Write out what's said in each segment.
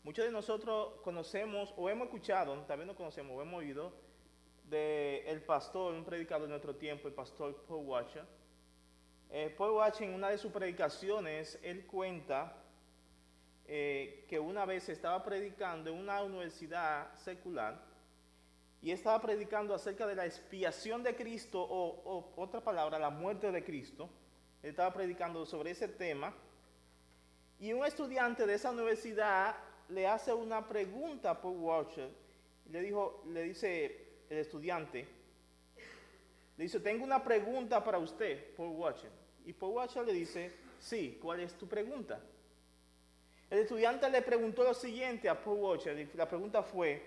Muchos de nosotros conocemos o hemos escuchado, tal vez no conocemos o hemos oído, del pastor, un predicador de nuestro tiempo, el pastor Paul Washer. Paul Washer, en una de sus predicaciones, él cuenta que una vez estaba predicando en una universidad secular y estaba predicando acerca de la expiación de Cristo o otra palabra, la muerte de Cristo. Él estaba predicando sobre ese tema y un estudiante de esa universidad le hace una pregunta a Paul Washer. Le dice el estudiante, le dice, tengo una pregunta para usted, Paul Washer. Y Paul Washer le dice, sí, ¿cuál es tu pregunta? El estudiante le preguntó lo siguiente a Paul Washer, la pregunta fue,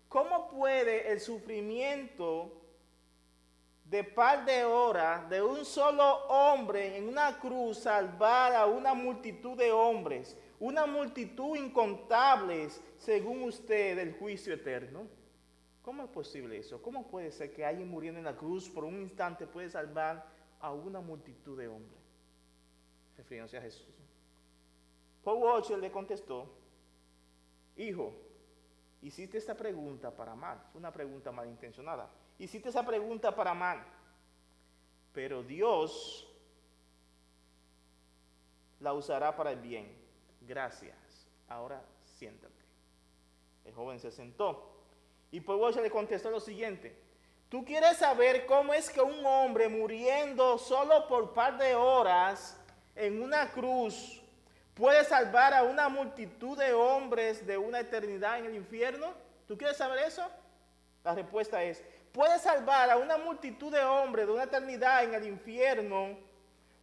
¿cómo puede el sufrimiento de par de horas de un solo hombre en una cruz salvar a una multitud de hombres, una multitud incontables, según usted, del juicio eterno? ¿Cómo es posible eso? ¿Cómo puede ser que alguien muriendo en la cruz por un instante puede salvar a una multitud de hombres? Refiriéndose a Jesús. Paul Washer le contestó, hijo, hiciste esta pregunta para mal, fue una pregunta malintencionada. Hiciste esa pregunta para mal, pero Dios la usará para el bien. Gracias. Ahora siéntate. El joven se sentó y Paul Washer le contestó lo siguiente, ¿tú quieres saber cómo es que un hombre muriendo solo por par de horas en una cruz puede salvar a una multitud de hombres de una eternidad en el infierno? ¿Tú quieres saber eso? La respuesta es, puede salvar a una multitud de hombres de una eternidad en el infierno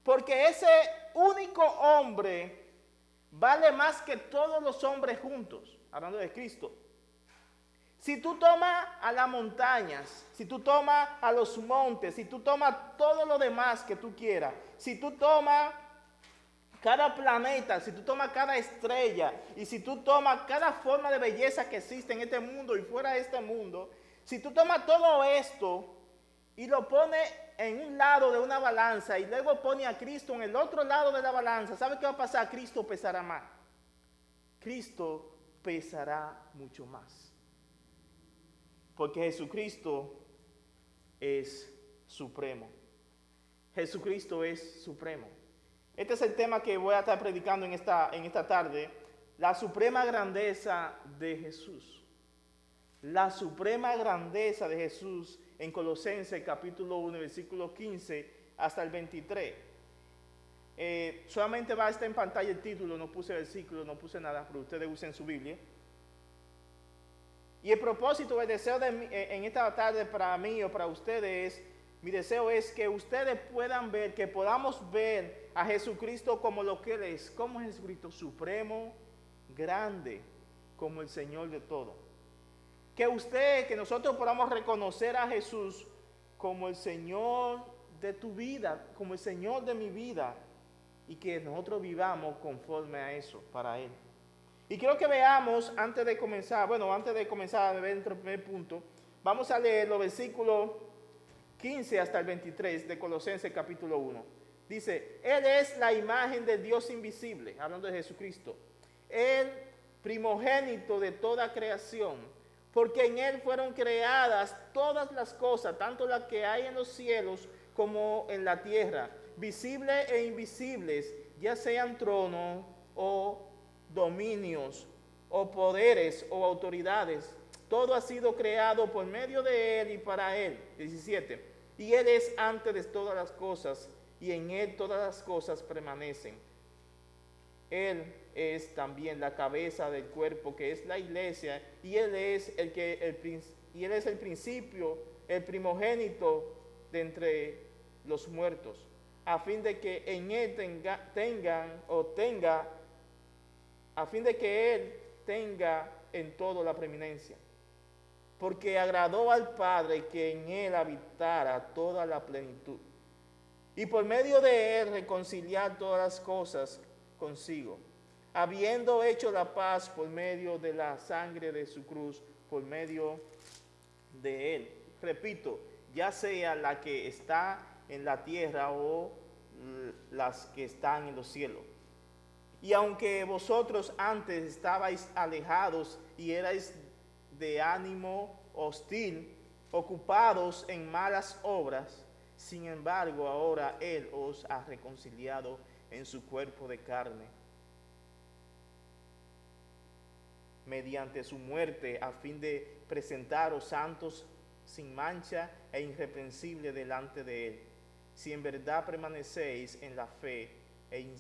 porque ese único hombre vale más que todos los hombres juntos, hablando de Cristo. Si tú tomas a las montañas, si tú tomas a los montes, si tú tomas todo lo demás que tú quieras, si tú tomas cada planeta, si tú tomas cada estrella y si tú tomas cada forma de belleza que existe en este mundo y fuera de este mundo, si tú tomas todo esto y lo pones en un lado de una balanza y luego pones a Cristo en el otro lado de la balanza, ¿sabe qué va a pasar? Cristo pesará más. Cristo pesará mucho más. Porque Jesucristo es supremo. Jesucristo es supremo. Este es el tema que voy a estar predicando en esta tarde, la suprema grandeza de Jesús. La suprema grandeza de Jesús en Colosenses capítulo 1, versículo 15 hasta el 23. Solamente va a estar en pantalla el título, no puse versículo, no puse nada, pero ustedes usen su Biblia. Y el propósito, el deseo en esta tarde para mí o para ustedes, mi deseo es que ustedes puedan ver, que podamos ver a Jesucristo como lo que Él es, como Jesucristo supremo, grande, como el Señor de todo. Que nosotros podamos reconocer a Jesús como el Señor de tu vida, como el Señor de mi vida, y que nosotros vivamos conforme a eso, para Él. Y quiero que veamos, antes de comenzar a ver el primer punto, vamos a leer los versículos 15 hasta el 23 de Colosenses capítulo 1. Dice, Él es la imagen del Dios invisible, hablando de Jesucristo, el primogénito de toda creación, porque en Él fueron creadas todas las cosas, tanto las que hay en los cielos como en la tierra, visibles e invisibles, ya sean tronos o dominios o poderes o autoridades. Todo ha sido creado por medio de Él y para Él. 17. Y Él es antes de todas las cosas y en Él todas las cosas permanecen. Él es también la cabeza del cuerpo que es la iglesia y Él es el principio, el primogénito de entre los muertos, a fin de que en Él tenga en todo la preeminencia. Porque agradó al Padre que en Él habitara toda la plenitud. Y por medio de Él reconciliar todas las cosas consigo, habiendo hecho la paz por medio de la sangre de su cruz, por medio de Él. Repito, ya sea la que está en la tierra o las que están en los cielos. Y aunque vosotros antes estabais alejados y erais de ánimo hostil, ocupados en malas obras, sin embargo ahora Él os ha reconciliado en su cuerpo de carne, mediante su muerte, a fin de presentaros santos, sin mancha e irreprensible delante de Él. Si en verdad permanecéis en la fe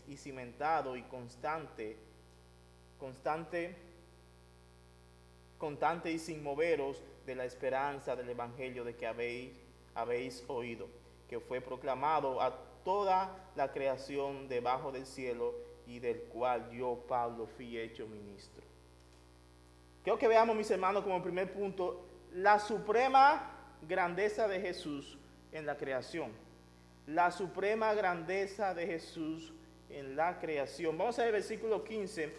y cimentado y constante y sin moveros de la esperanza del evangelio de que habéis oído, que fue proclamado a toda la creación debajo del cielo, y del cual yo, Pablo, fui hecho ministro. Quiero que veamos, mis hermanos, como primer punto, la suprema grandeza de Jesús en la creación. La suprema grandeza de Jesús en la creación. Vamos a ver el versículo 15.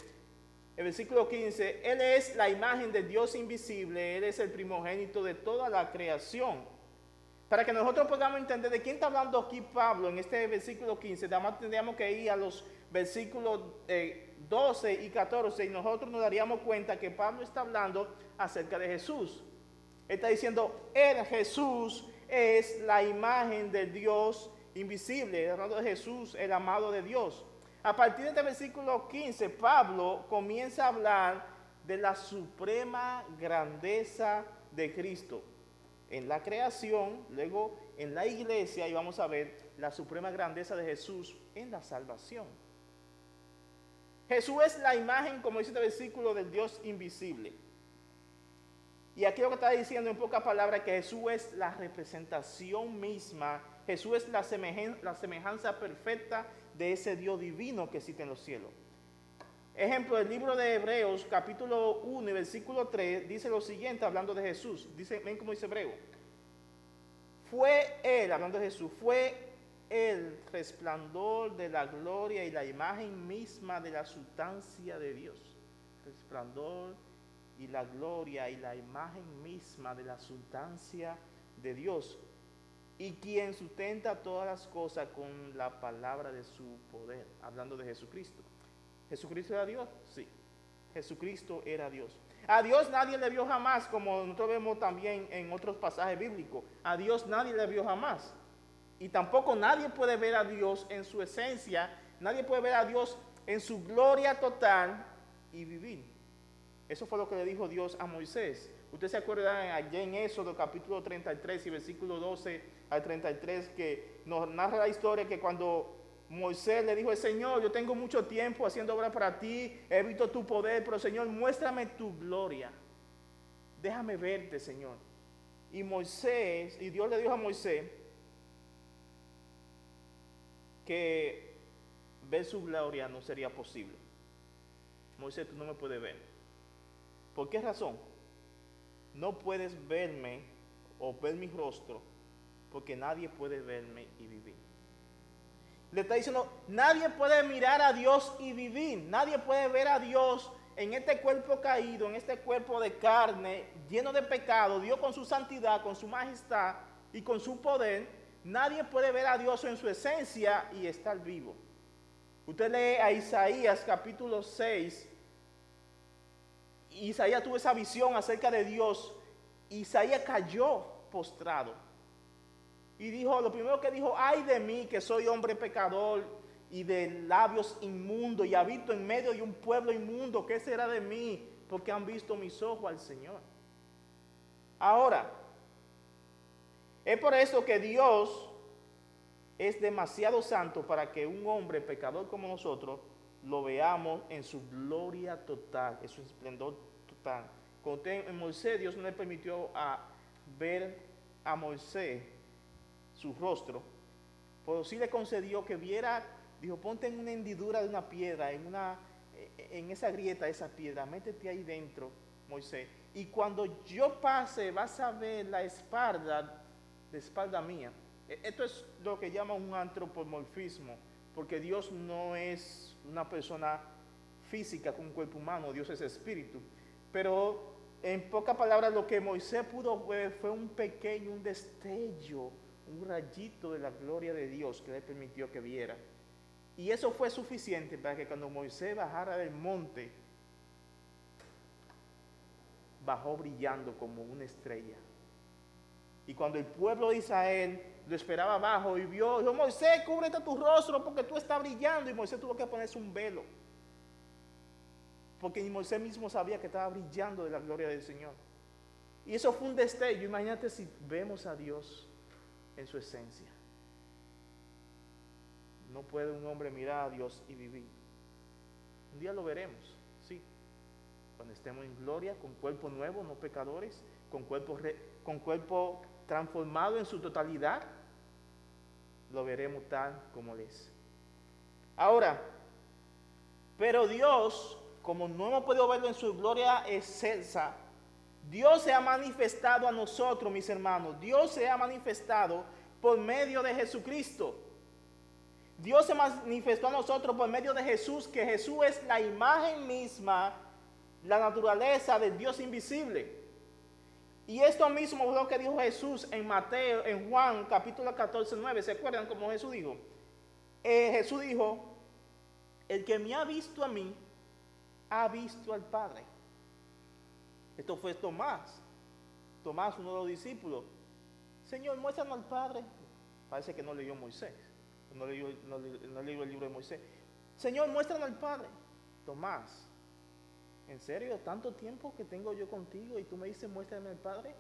El versículo 15, Él es la imagen de Dios invisible, Él es el primogénito de toda la creación. Para que nosotros podamos entender de quién está hablando aquí Pablo en este versículo 15, además tendríamos que ir a los versículos 12 y 14 y nosotros nos daríamos cuenta que Pablo está hablando acerca de Jesús. Él está diciendo, Él, Jesús, es la imagen de Dios invisible, hablando de Jesús, el amado de Dios. A partir de este versículo 15, Pablo comienza a hablar de la suprema grandeza de Cristo en la creación, luego en la iglesia, y vamos a ver la suprema grandeza de Jesús en la salvación. Jesús es la imagen, como dice este versículo, del Dios invisible. Y aquí lo que está diciendo en pocas palabras que Jesús es la representación misma, Jesús es la semejanza perfecta de ese Dios divino que existe en los cielos. Ejemplo, el libro de Hebreos, capítulo 1 y versículo 3, dice lo siguiente, hablando de Jesús. Dice, ven como dice Hebreo. Fue Él, hablando de Jesús, fue el resplandor de la gloria y la imagen misma de la sustancia de Dios. Resplandor y la gloria y la imagen misma de la sustancia de Dios. Y quien sustenta todas las cosas con la palabra de su poder. Hablando de Jesucristo. ¿Jesucristo era Dios? Sí. Jesucristo era Dios. A Dios nadie le vio jamás, como nosotros vemos también en otros pasajes bíblicos. A Dios nadie le vio jamás. Y tampoco nadie puede ver a Dios en su esencia. Nadie puede ver a Dios en su gloria total y vivir. Eso fue lo que le dijo Dios a Moisés. Usted se acuerda allá en Éxodo capítulo 33 y versículo 12 al 33 que nos narra la historia que cuando Moisés le dijo al Señor, yo tengo mucho tiempo haciendo obra para ti, he visto tu poder, pero Señor, muéstrame tu gloria. Déjame verte, Señor. Y Dios le dijo a Moisés que ver su gloria no sería posible. Moisés, tú no me puedes ver. ¿Por qué razón? No puedes verme o ver mi rostro porque nadie puede verme y vivir. Le está diciendo, nadie puede mirar a Dios y vivir. Nadie puede ver a Dios en este cuerpo caído, en este cuerpo de carne, lleno de pecado. Dios con su santidad, con su majestad y con su poder. Nadie puede ver a Dios en su esencia y estar vivo. Usted lee a Isaías capítulo 6. Isaías tuvo esa visión acerca de Dios. Isaías cayó postrado. Y dijo, lo primero que dijo, ay de mí que soy hombre pecador y de labios inmundos y habito en medio de un pueblo inmundo, ¿qué será de mí? Porque han visto mis ojos al Señor. Ahora, es por eso que Dios es demasiado santo para que un hombre pecador como nosotros lo veamos en su gloria total, en su esplendor total. Cuando en Moisés, Dios no le permitió ver a Moisés su rostro, pero sí le concedió que viera, dijo, ponte en una hendidura de una piedra, en esa grieta de esa piedra, métete ahí dentro, Moisés, y cuando yo pase vas a ver la espalda mía. Esto es lo que llaman un antropomorfismo, porque Dios no es una persona física con un cuerpo humano, Dios es espíritu. Pero en pocas palabras lo que Moisés pudo ver fue un destello, un rayito de la gloria de Dios que le permitió que viera. Y eso fue suficiente para que cuando Moisés bajara del monte, bajó brillando como una estrella. Y cuando el pueblo de Israel lo esperaba abajo y vio, dijo: Moisés, cúbrete tu rostro porque tú estás brillando. Y Moisés tuvo que ponerse un velo, porque ni Moisés mismo sabía que estaba brillando de la gloria del Señor. Y eso fue un destello. Imagínate si vemos a Dios en su esencia. No puede un hombre mirar a Dios y vivir. Un día lo veremos, sí. Cuando estemos en gloria, con cuerpo nuevo, no pecadores, con cuerpo transformado en su totalidad, lo veremos tal como Él es. Ahora, pero Dios, como no hemos podido verlo en su gloria excelsa, Dios se ha manifestado a nosotros, mis hermanos. Dios se ha manifestado por medio de Jesucristo. Dios se manifestó a nosotros por medio de Jesús, que Jesús es la imagen misma, la naturaleza del Dios invisible. Y esto mismo es lo que dijo Jesús en Mateo, en Juan capítulo 14, 9. ¿Se acuerdan cómo Jesús dijo? Jesús dijo: el que me ha visto a mí, ha visto al Padre. Esto fue Tomás, uno de los discípulos. Señor, muéstranos al Padre. Parece que no leyó Moisés, no leyó el libro de Moisés. Señor, muéstranos al Padre. Tomás, ¿en serio? ¿Tanto tiempo que tengo yo contigo y tú me dices muéstrame al Padre?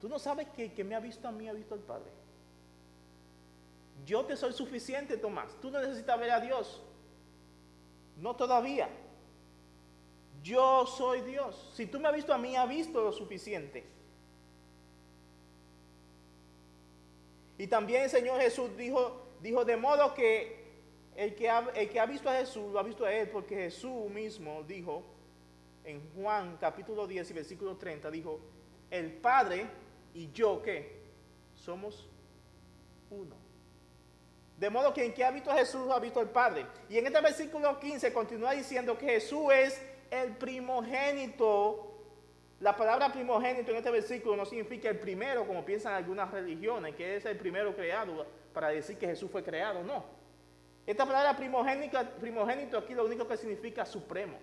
¿Tú no sabes que el que me ha visto a mí ha visto al Padre? Yo te soy suficiente, Tomás. Tú no necesitas ver a Dios. No todavía. Yo soy Dios. Si tú me has visto a mí, has visto lo suficiente. Y también el Señor Jesús dijo de modo que el que ha visto a Jesús, lo ha visto a Él, porque Jesús mismo dijo en Juan capítulo 10 y versículo 30, dijo: el Padre y yo, ¿qué? Somos uno. De modo que el que ha visto a Jesús, ha visto al Padre. Y en este versículo 15 continúa diciendo que Jesús es el primogénito. La palabra primogénito en este versículo no significa el primero, como piensan algunas religiones, que es el primero creado para decir que Jesús fue creado. No. Esta palabra primogénito aquí lo único que significa supremo.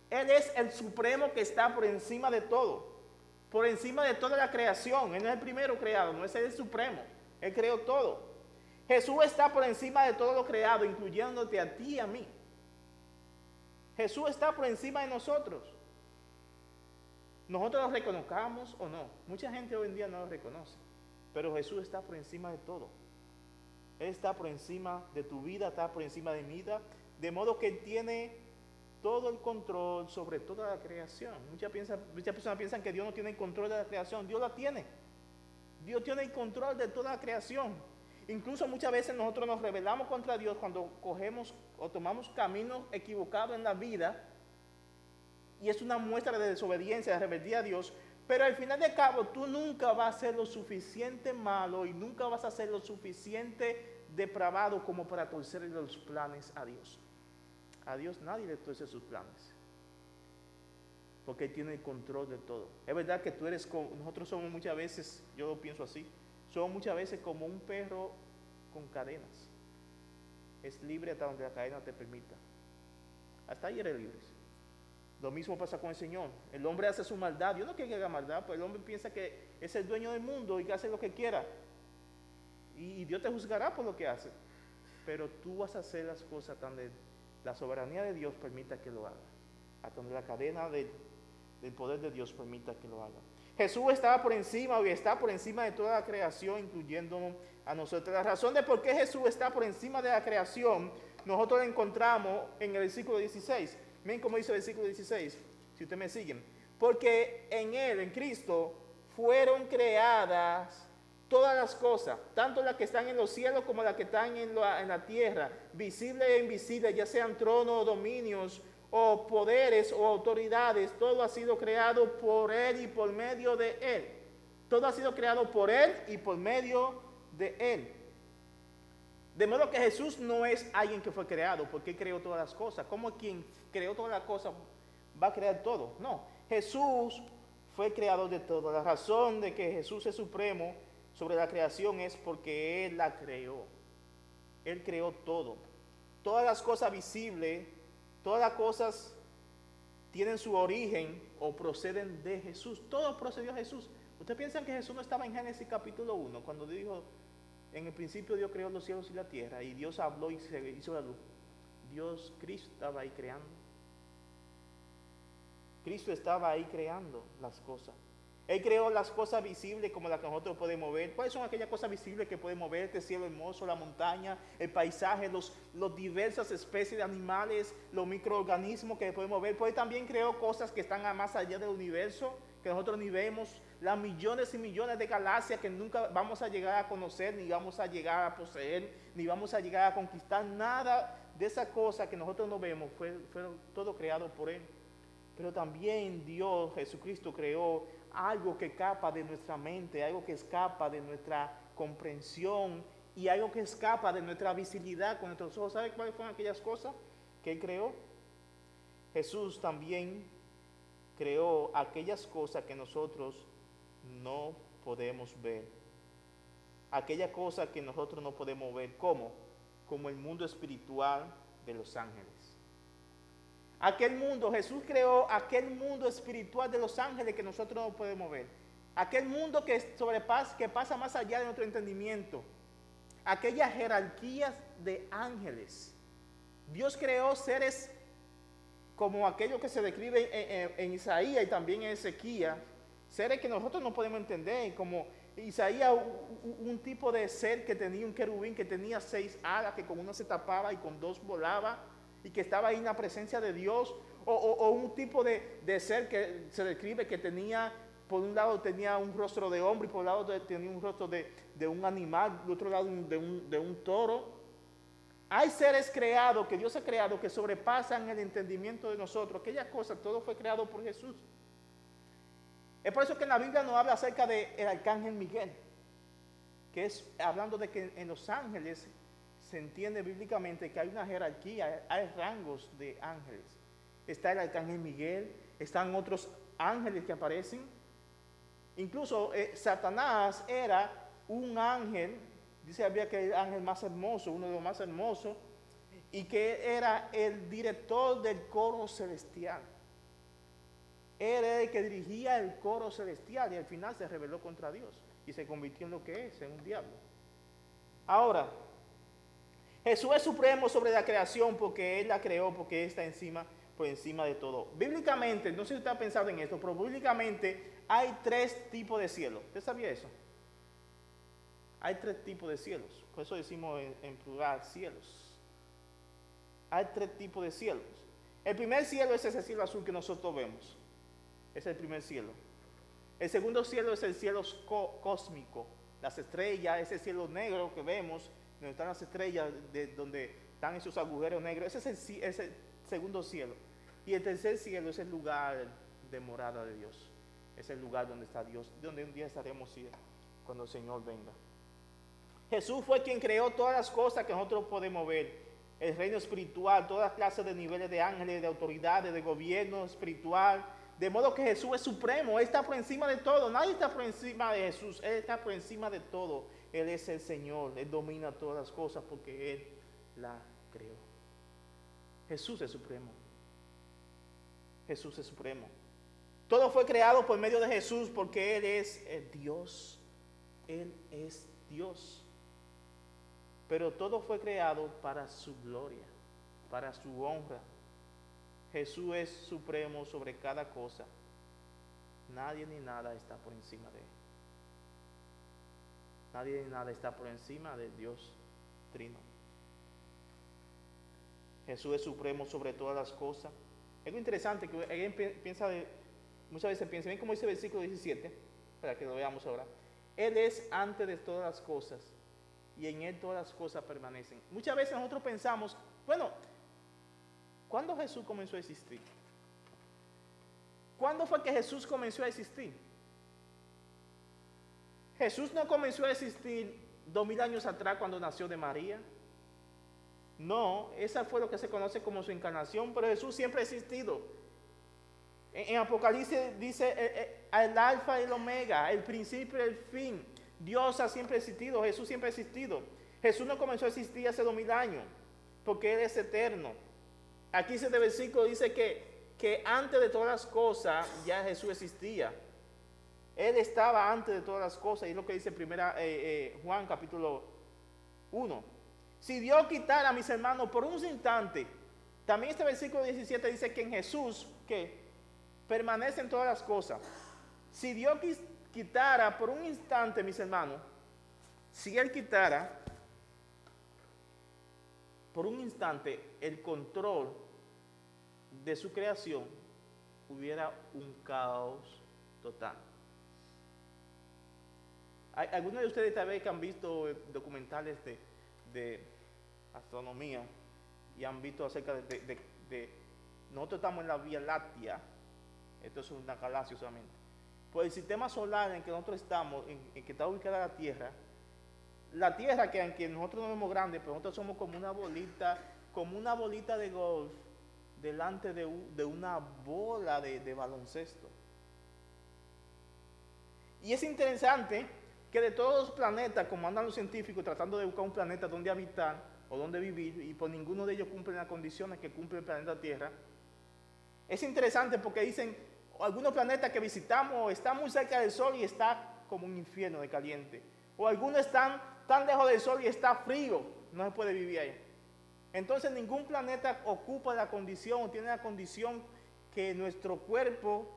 Él es el supremo que está por encima de todo, por encima de toda la creación. Él no es el primero creado, no es el supremo. Él creó todo. Jesús está por encima de todo lo creado, incluyéndote a ti y a mí. Jesús está por encima de nosotros. Nosotros lo reconozcamos o no. Mucha gente hoy en día no lo reconoce. Pero Jesús está por encima de todo. Él está por encima de tu vida, está por encima de mi vida. De modo que Él tiene todo el control sobre toda la creación. Muchas personas piensan que Dios no tiene el control de la creación. Dios la tiene. Dios tiene el control de toda la creación. Incluso muchas veces nosotros nos rebelamos contra Dios cuando cogemos o tomamos caminos equivocados en la vida. Y es una muestra de desobediencia, de rebeldía a Dios. Pero al final de cabo, tú nunca vas a ser lo suficiente malo y nunca vas a ser lo suficiente depravado como para torcer los planes a Dios. A Dios nadie le torce sus planes, porque Él tiene el control de todo. Es verdad que nosotros somos muchas veces, yo lo pienso así, somos muchas veces como un perro con cadenas. Es libre hasta donde la cadena te permita. Hasta ahí eres libre. Lo mismo pasa con el Señor. El hombre hace su maldad. Dios no quiere que haga maldad, pero el hombre piensa que es el dueño del mundo y que hace lo que quiera. Y Dios te juzgará por lo que hace. Pero tú vas a hacer las cosas hasta donde la soberanía de Dios permita que lo haga. Hasta donde la cadena del poder de Dios permita que lo haga. Jesús estaba por encima y está por encima de toda la creación, incluyéndonos a nosotros. La razón de por qué Jesús está por encima de la creación, nosotros la encontramos en el versículo 16. Miren cómo dice el versículo 16, si ustedes me siguen. Porque en Él, en Cristo, fueron creadas todas las cosas, tanto las que están en los cielos como las que están en la tierra, visibles e invisibles, ya sean tronos o dominios, o poderes o autoridades. Todo ha sido creado por Él y por medio de Él. Todo ha sido creado por Él y por medio de Él. De modo que Jesús no es alguien que fue creado porque Él creó todas las cosas. ¿Cómo quien creó todas las cosas va a crear todo? No, Jesús fue creador de todo. La razón de que Jesús es supremo sobre la creación es porque Él la creó. Él creó todo. todas las cosas visibles, todas las cosas tienen su origen o proceden de Jesús. Todo procedió de Jesús. ¿Ustedes piensan que Jesús no estaba en Génesis capítulo 1 cuando dijo, en el principio Dios creó los cielos y la tierra y Dios habló y se hizo la luz? Cristo estaba ahí creando. Cristo estaba ahí creando las cosas. Él creó las cosas visibles como las que nosotros podemos ver. ¿Cuáles son aquellas cosas visibles que podemos ver? Este cielo hermoso, la montaña, el paisaje, los diversas especies de animales, los microorganismos que podemos ver. Pues Él también creó cosas que están más allá del universo, que nosotros ni vemos, las millones y millones de galaxias que nunca vamos a llegar a conocer, ni vamos a llegar a poseer, ni vamos a llegar a conquistar. Nada de esas cosas que nosotros no vemos fueron todo creado por Él. Pero también Dios, Jesucristo, creó algo que escapa de nuestra mente, algo que escapa de nuestra comprensión y algo que escapa de nuestra visibilidad con nuestros ojos. ¿Sabe cuáles fueron aquellas cosas que Él creó? Jesús también creó aquellas cosas que nosotros no podemos ver. Aquellas cosas que nosotros no podemos ver. ¿Cómo? Como el mundo espiritual de los ángeles. Aquel mundo, Jesús creó aquel mundo espiritual de los ángeles que nosotros no podemos ver. Aquel mundo que sobrepasa, que pasa más allá de nuestro entendimiento. Aquellas jerarquías de ángeles. Dios creó seres como aquello que se describe en Isaías y también en Ezequiel. Seres que nosotros no podemos entender, como Isaías, un tipo de ser que tenía un querubín, que tenía 6 alas, que con una se tapaba y con 2 volaba, y que estaba ahí en la presencia de Dios, o un tipo de ser que se describe que tenía, por un lado tenía un rostro de hombre, y por otro lado tenía un rostro de un animal, por otro lado de un toro. Hay seres creados, que Dios ha creado, que sobrepasan el entendimiento de nosotros. Aquellas cosas, todo fue creado por Jesús. Es por eso que en la Biblia nos habla acerca del arcángel Miguel, que es hablando de que en los ángeles se entiende bíblicamente que hay una jerarquía, hay rangos de ángeles. Está el arcángel Miguel, están otros ángeles que aparecen. Incluso Satanás era un ángel, dice había que el ángel más hermoso, uno de los más hermosos, y que era el director del coro celestial. Era el que dirigía el coro celestial y al final se rebeló contra Dios y se convirtió en lo que es, en un diablo. Ahora, Jesús es supremo sobre la creación porque Él la creó, porque Él está por encima de todo. Bíblicamente, no sé si usted ha pensado en esto, pero bíblicamente hay 3 tipos de cielos. ¿Usted sabía eso? Hay 3 tipos de cielos. Por eso decimos en plural, cielos. Hay 3 tipos de cielos. El primer cielo es ese cielo azul que nosotros vemos. Es el primer cielo. El segundo cielo es el cielo cósmico. Las estrellas, ese cielo negro que vemos, donde están las estrellas, donde están esos agujeros negros. Ese es el segundo cielo. Y el tercer cielo es el lugar de morada de Dios. Es el lugar donde está Dios, donde un día estaremos cuando el Señor venga. Jesús fue quien creó todas las cosas que nosotros podemos ver. El reino espiritual, todas clases de niveles de ángeles, de autoridades, de gobierno espiritual. De modo que Jesús es supremo, Él está por encima de todo. Nadie está por encima de Jesús, Él está por encima de todo. Él es el Señor, Él domina todas las cosas porque Él la creó. Jesús es supremo. Jesús es supremo. Todo fue creado por medio de Jesús porque Él es Dios. Él es Dios. Pero todo fue creado para su gloria, para su honra. Jesús es supremo sobre cada cosa. Nadie ni nada está por encima de Él. Nadie ni nada está por encima de Dios Trino. Jesús es supremo sobre todas las cosas. Es interesante que alguien muchas veces piensa, ven como dice el versículo 17, para que lo veamos ahora. Él es antes de todas las cosas y en Él todas las cosas permanecen. Muchas veces nosotros pensamos, bueno, ¿cuándo Jesús comenzó a existir? ¿Cuándo fue que Jesús comenzó a existir? Jesús no comenzó a existir 2000 años atrás cuando nació de María. No, esa fue lo que se conoce como su encarnación, pero Jesús siempre ha existido. En Apocalipsis dice el alfa y el omega, el principio y el fin. Dios ha siempre existido, Jesús siempre ha existido. Jesús no comenzó a existir hace 2000 años. porque Él es eterno. Aquí este versículo dice que antes de todas las cosas ya Jesús existía. Él estaba antes de todas las cosas, y es lo que dice Juan capítulo 1. Si Dios quitara, mis hermanos, por un instante, también este versículo 17 dice que en Jesús, que permanecen todas las cosas. Si Dios quitara por un instante, mis hermanos, si Él quitara por un instante el control de su creación, hubiera un caos total. Algunos de ustedes tal vez que han visto documentales de astronomía y han visto acerca de nosotros estamos en la Vía Láctea, esto es una galaxia solamente, pues el sistema solar en que nosotros estamos, en que está ubicada la Tierra, que aunque nosotros no vemos grande, pero nosotros somos como una bolita de golf delante de una bola de baloncesto. Y es interesante que de todos los planetas, como andan los científicos tratando de buscar un planeta donde habitar o donde vivir, y por ninguno de ellos cumplen las condiciones que cumple el planeta Tierra, es interesante porque dicen, algunos planetas que visitamos están muy cerca del Sol y está como un infierno de caliente, o algunos están tan lejos del Sol y está frío, no se puede vivir ahí. Entonces ningún planeta ocupa la condición o tiene la condición que nuestro cuerpo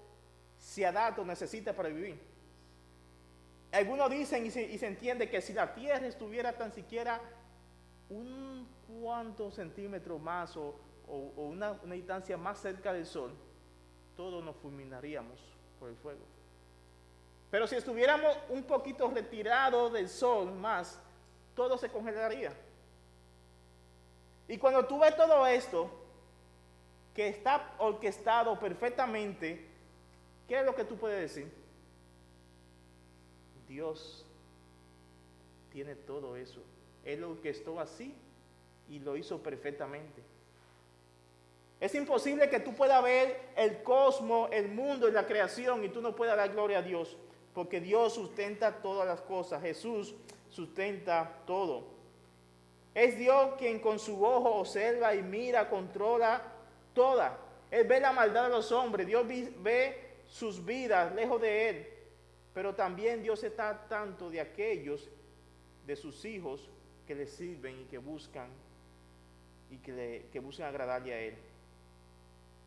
se adapta o necesita para vivir. Algunos dicen y se entiende que si la Tierra estuviera tan siquiera un cuantos centímetros más o una distancia más cerca del Sol, todos nos fulminaríamos por el fuego. Pero si estuviéramos un poquito retirados del Sol más, todo se congelaría. Y cuando tú ves todo esto, que está orquestado perfectamente, ¿qué es lo que tú puedes decir? Dios tiene todo eso. Él lo orquestó así y lo hizo perfectamente. Es imposible que tú puedas ver el cosmos, el mundo y la creación y tú no puedas dar gloria a Dios, porque Dios sustenta todas las cosas. Jesús sustenta todo. Es Dios quien con su ojo observa y mira, controla toda. Él ve la maldad de los hombres. Dios ve sus vidas lejos de Él. Pero también Dios está al tanto de aquellos, de sus hijos, que le sirven y que buscan agradarle a Él.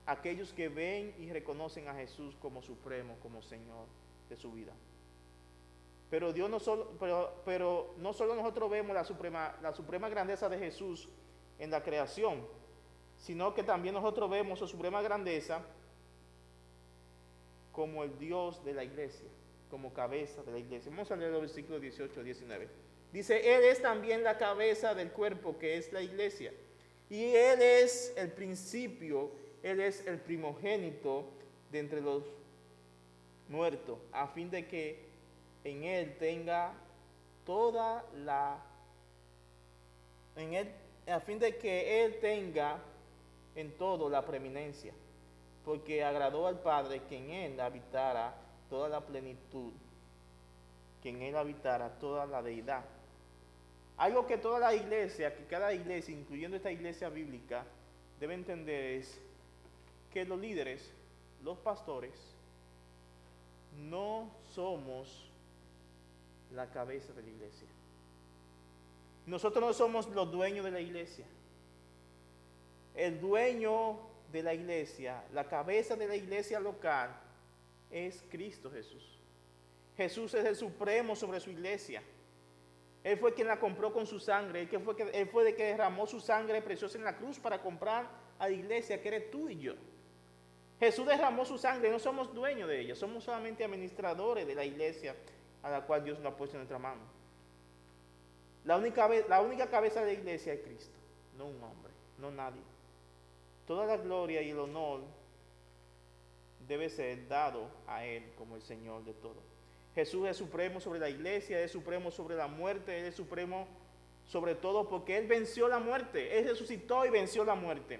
Aquellos que ven y reconocen a Jesús como supremo, como Señor de su vida. Pero no solo nosotros vemos la suprema grandeza de Jesús en la creación, sino que también nosotros vemos su suprema grandeza como el Dios de la iglesia, como cabeza de la iglesia. Vamos a leer los versículos 18 y 19. Dice, Él es también la cabeza del cuerpo, que es la iglesia. Y Él es el principio, Él es el primogénito de entre los muertos, a fin de que en Él tenga a fin de que Él tenga en todo la preeminencia, porque agradó al Padre que en Él habitara toda la plenitud, que en Él habitara toda la deidad. Algo que toda la iglesia, que cada iglesia, incluyendo esta iglesia bíblica, debe entender es que los líderes, los pastores, no somos la cabeza de la iglesia. Nosotros no somos los dueños de la iglesia. El dueño de la iglesia, la cabeza de la iglesia local, es Cristo Jesús. Jesús es el supremo sobre su iglesia. Él fue quien la compró con su sangre. Él fue el que derramó su sangre preciosa en la cruz para comprar a la iglesia, que eres tú y yo. Jesús derramó su sangre, no somos dueños de ella, somos solamente administradores de la iglesia a la cual Dios nos ha puesto en nuestra mano. La única cabeza de la iglesia es Cristo, no un hombre, no nadie. Toda la gloria y el honor debe ser dado a Él como el Señor de todo. Jesús es supremo sobre la iglesia, es supremo sobre la muerte, Él es supremo sobre todo porque Él venció la muerte, Él resucitó y venció la muerte.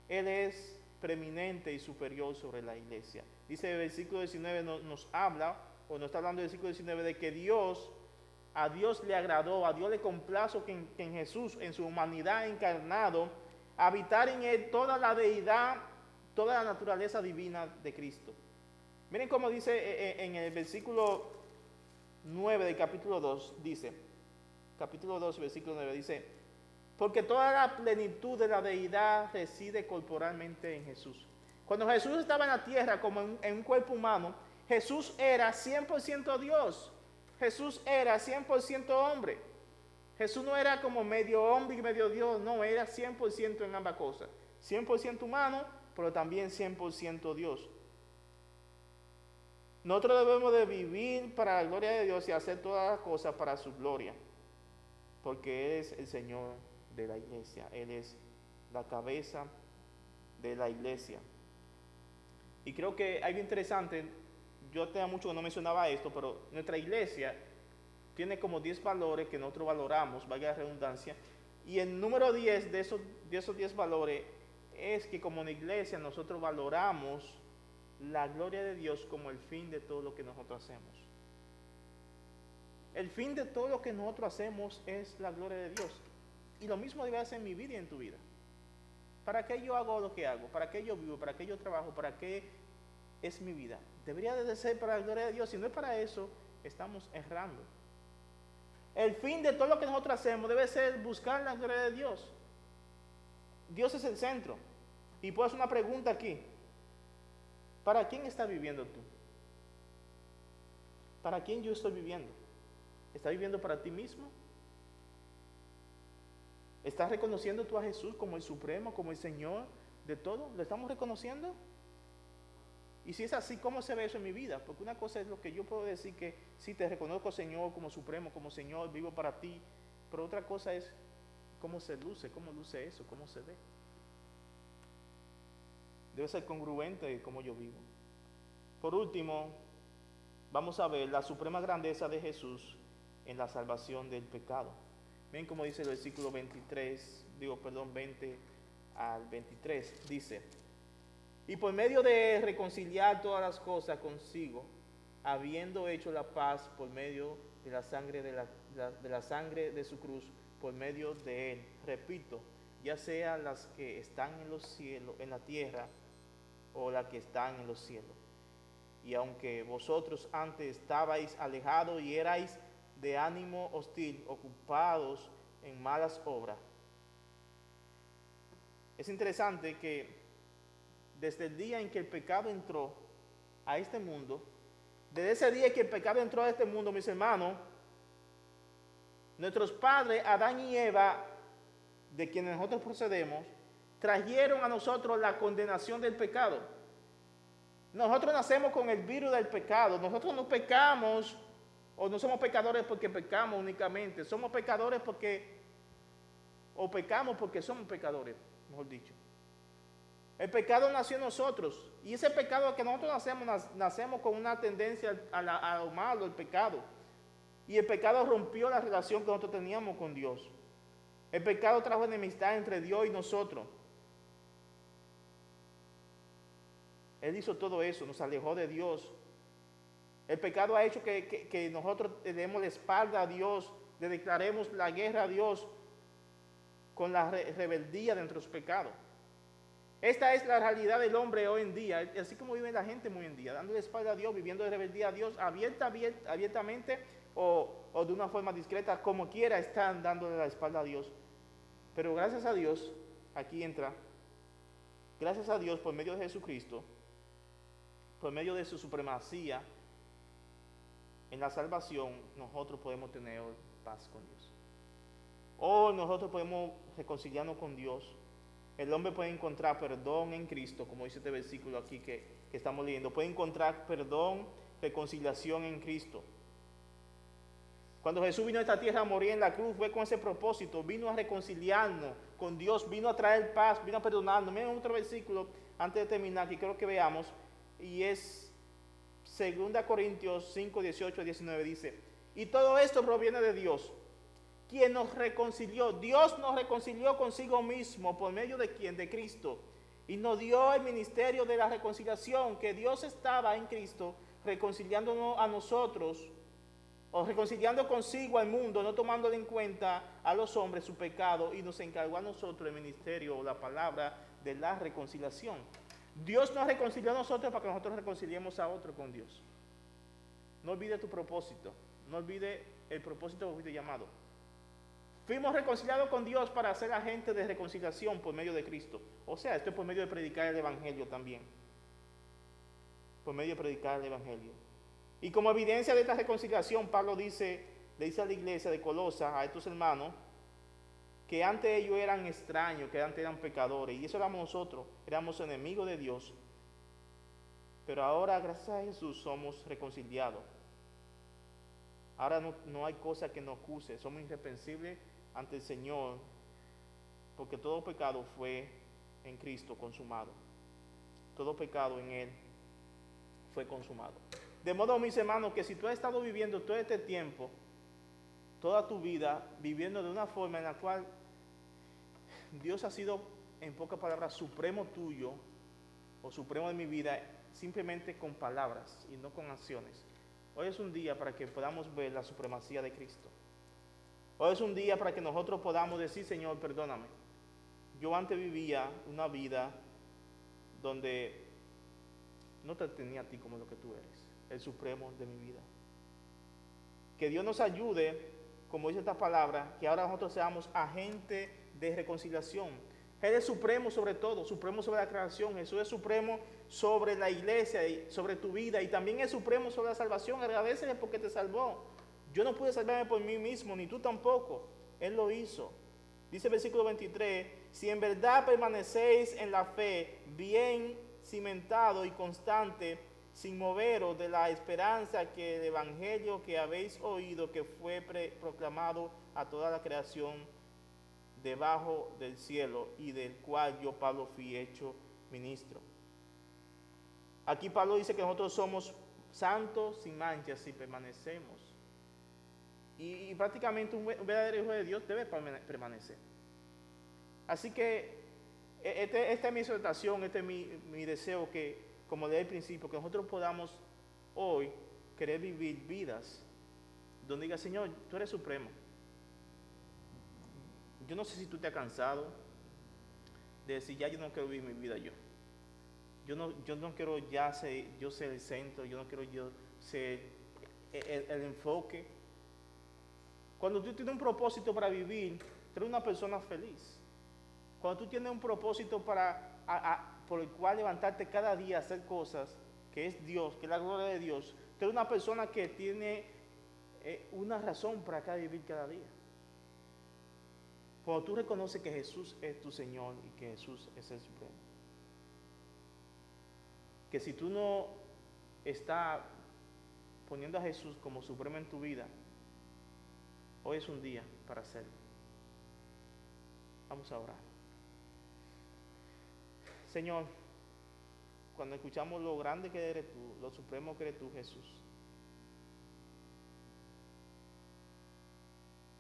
Él es preeminente y superior sobre la iglesia. Dice el versículo 19, nos habla, o nos está hablando del versículo 19, de que Dios a Dios le agradó, a Dios le complazo que en Jesús, en su humanidad encarnado, habitar en él toda la deidad, toda la naturaleza divina de Cristo. Miren cómo dice en el versículo 9 del capítulo 2, dice, capítulo 2, versículo 9, dice, porque toda la plenitud de la deidad reside corporalmente en Jesús. Cuando Jesús estaba en la tierra como en un cuerpo humano, Jesús era 100% Dios. Jesús era 100% hombre. Jesús no era como medio hombre y medio Dios, no, era 100% en ambas cosas. 100% humano, pero también 100% Dios. Nosotros debemos de vivir para la gloria de Dios y hacer todas las cosas para su gloria, porque Él es el Señor de la iglesia, Él es la cabeza de la iglesia. Y creo que algo interesante, yo tenía mucho que no mencionaba esto, pero nuestra iglesia tiene como 10 valores que nosotros valoramos, valga la redundancia, y el número 10 de esos 10 valores es que como una iglesia nosotros valoramos la gloria de Dios como el fin de todo lo que nosotros hacemos. El fin de todo lo que nosotros hacemos es la gloria de Dios. Y lo mismo debe hacer en mi vida y en tu vida. ¿Para qué yo hago lo que hago? ¿Para qué yo vivo? ¿Para qué yo trabajo? ¿Para qué es mi vida? Debería de ser para la gloria de Dios. Si no es para eso, estamos errando. El fin de todo lo que nosotros hacemos debe ser buscar la gloria de Dios. Dios es el centro. Y puedo hacer una pregunta aquí. ¿Para quién estás viviendo tú? ¿Para quién yo estoy viviendo? ¿Estás viviendo para ti mismo? ¿Estás reconociendo tú a Jesús como el Supremo, como el Señor de todo? ¿Lo estamos reconociendo? Y si es así, ¿cómo se ve eso en mi vida? Porque una cosa es lo que yo puedo decir que sí te reconozco, Señor, como Supremo, como Señor, vivo para ti. Pero otra cosa es cómo se luce, cómo luce eso, cómo se ve. Debe ser congruente como yo vivo. Por último, vamos a ver la suprema grandeza de Jesús en la salvación del pecado. Ven como dice el versículo 20 al 23, dice, y por medio de reconciliar todas las cosas consigo, habiendo hecho la paz por medio de la sangre de la sangre de su cruz, por medio de él, repito, ya sea las que están en los cielos, en la tierra, o las que están en los cielos. Y aunque vosotros antes estabais alejados y erais de ánimo hostil, ocupados en malas obras. Es interesante que desde el día en que el pecado entró a este mundo, desde ese día que el pecado entró a este mundo, mis hermanos, nuestros padres, Adán y Eva, de quienes nosotros procedemos, trajeron a nosotros la condenación del pecado. Nosotros nacemos con el virus del pecado. Nosotros no pecamos o no somos pecadores porque pecamos únicamente. Somos pecadores pecamos porque somos pecadores, mejor dicho. El pecado nació en nosotros y ese pecado que nosotros nacemos con una tendencia a lo malo, el pecado. Y el pecado rompió la relación que nosotros teníamos con Dios. El pecado trajo enemistad entre Dios y nosotros. Él hizo todo eso, nos alejó de Dios. El pecado ha hecho que nosotros le demos la espalda a Dios, le declaremos la guerra a Dios con la rebeldía de nuestros pecados. Esta es la realidad del hombre hoy en día, así como vive la gente hoy en día, dando la espalda a Dios, viviendo de rebeldía a Dios, abiertamente o de una forma discreta, como quiera están dándole la espalda a Dios. Pero gracias a Dios, aquí entra, gracias a Dios por medio de Jesucristo, por medio de su supremacía en la salvación, nosotros podemos tener paz con Dios. Hoy nosotros podemos reconciliarnos con Dios. El hombre puede encontrar perdón en Cristo, como dice este versículo aquí que estamos leyendo. Puede encontrar perdón, reconciliación en Cristo. Cuando Jesús vino a esta tierra a morir en la cruz, fue con ese propósito. Vino a reconciliarnos con Dios, vino a traer paz, vino a perdonarnos. Miren otro versículo antes de terminar, que quiero que veamos. Y es 2 Corintios 5, 18, 19. Dice, y todo esto proviene de Dios, quien nos reconcilió. Dios nos reconcilió consigo mismo. ¿Por medio de quién? De Cristo. Y nos dio el ministerio de la reconciliación, que Dios estaba en Cristo reconciliándonos a nosotros o reconciliando consigo al mundo, no tomándole en cuenta a los hombres su pecado, y nos encargó a nosotros el ministerio o la palabra de la reconciliación. Dios nos reconcilió a nosotros para que nosotros reconciliemos a otro con Dios. No olvide tu propósito, no olvide el propósito que fuiste llamado. Fuimos reconciliados con Dios para ser agentes de reconciliación por medio de Cristo. O sea, esto es por medio de predicar el Evangelio también. Por medio de predicar el Evangelio. Y como evidencia de esta reconciliación, Pablo le dice a la iglesia de Colosas, a estos hermanos, que antes ellos eran extraños, que antes eran pecadores, y eso éramos nosotros, éramos enemigos de Dios. Pero ahora, gracias a Jesús, somos reconciliados. Ahora no hay cosa que nos acuse, somos irreprensibles ante el Señor, porque todo pecado fue en Cristo consumado. Todo pecado en Él fue consumado. De modo, mis hermanos, que si tú has estado viviendo todo este tiempo, toda tu vida, viviendo de una forma en la cual Dios ha sido, en pocas palabras, supremo tuyo, o supremo de mi vida, simplemente con palabras y no con acciones. Hoy es un día para que podamos ver la supremacía de Cristo. Hoy es un día para que nosotros podamos decir, Señor, perdóname. Yo antes vivía una vida donde no te tenía a ti como lo que tú eres, el supremo de mi vida. Que Dios nos ayude, como dice esta palabra, que ahora nosotros seamos agentes de reconciliación. Él es supremo sobre todo, supremo sobre la creación. Jesús es supremo sobre la iglesia y sobre tu vida, y también es supremo sobre la salvación. Agradecele porque te salvó. Yo no pude salvarme por mí mismo, ni tú tampoco. Él lo hizo. Dice el versículo 23, si en verdad permanecéis en la fe, bien cimentado y constante, sin moveros de la esperanza que el evangelio que habéis oído, que fue proclamado a toda la creación debajo del cielo, y del cual yo, Pablo, fui hecho ministro. Aquí Pablo dice que nosotros somos santos sin manchas si permanecemos. Y prácticamente un verdadero hijo de Dios debe permanecer. Así que esta es mi exhortación, este es mi deseo, que, como leí al principio, que nosotros podamos hoy querer vivir vidas donde diga, Señor, tú eres supremo. Yo no sé si tú te has cansado de decir, ya yo no quiero vivir mi vida yo. Yo no quiero ya ser el centro, yo no quiero yo ser el enfoque. Cuando tú tienes un propósito para vivir, tú eres una persona feliz. Cuando tú tienes un propósito por el cual levantarte cada día a hacer cosas, que es Dios, que es la gloria de Dios, tú eres una persona que tiene una razón para vivir cada día. Cuando tú reconoces que Jesús es tu Señor y que Jesús es el supremo. Que si tú no estás poniendo a Jesús como supremo en tu vida, hoy es un día para hacerlo. Vamos a orar. Señor, cuando escuchamos lo grande que eres tú, lo supremo que eres tú, Jesús,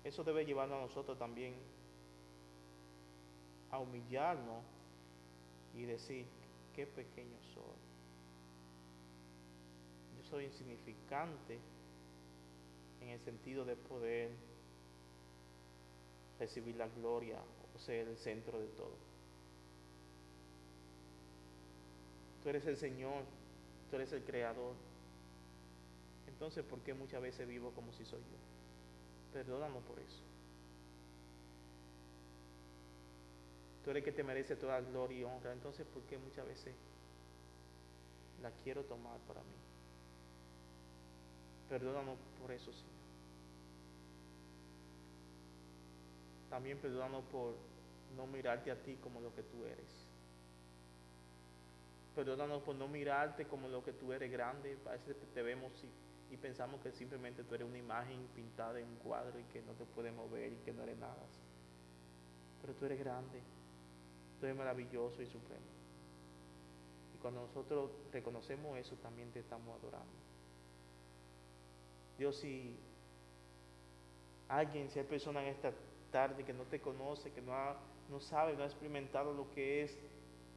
eso debe llevarnos a nosotros también a humillarnos y decir, qué pequeño soy. Yo soy insignificante en el sentido de poder recibir la gloria o ser el centro de todo. Tú eres el Señor, tú eres el Creador. Entonces, ¿por qué muchas veces vivo como si soy yo? Perdónanos por eso. Tú eres el que te merece toda gloria y honra. Entonces, ¿por qué muchas veces la quiero tomar para mí? Perdónanos por eso, Señor. También perdónanos por no mirarte a ti como lo que tú eres. Perdónanos por no mirarte como lo que tú eres grande. A veces te vemos y pensamos que simplemente tú eres una imagen pintada en un cuadro y que no te puedes mover y que no eres nada. Pero tú eres grande, tú eres maravilloso y supremo. Y cuando nosotros reconocemos eso, también te estamos adorando. Dios, si hay persona en esta tarde que no te conoce, que no sabe, no ha experimentado lo que es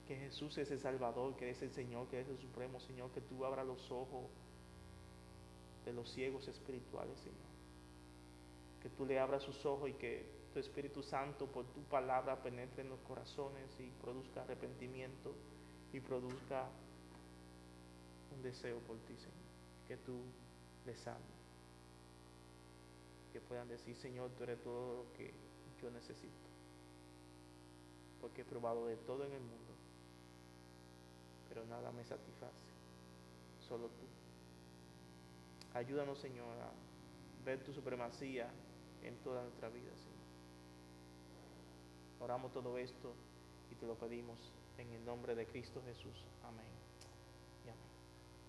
que Jesús es el Salvador, que es el Señor, que es el Supremo, Señor, que tú abras los ojos de los ciegos espirituales, Señor. Que tú le abras sus ojos y que tu Espíritu Santo por tu palabra penetre en los corazones y produzca arrepentimiento y produzca un deseo por ti, Señor. Que tú les ames. Que puedan decir, Señor, tú eres todo lo que yo necesito. Porque he probado de todo en el mundo, pero nada me satisface. Solo tú. Ayúdanos, Señor, a ver tu supremacía en toda nuestra vida, Señor. Oramos todo esto y te lo pedimos en el nombre de Cristo Jesús. Amén.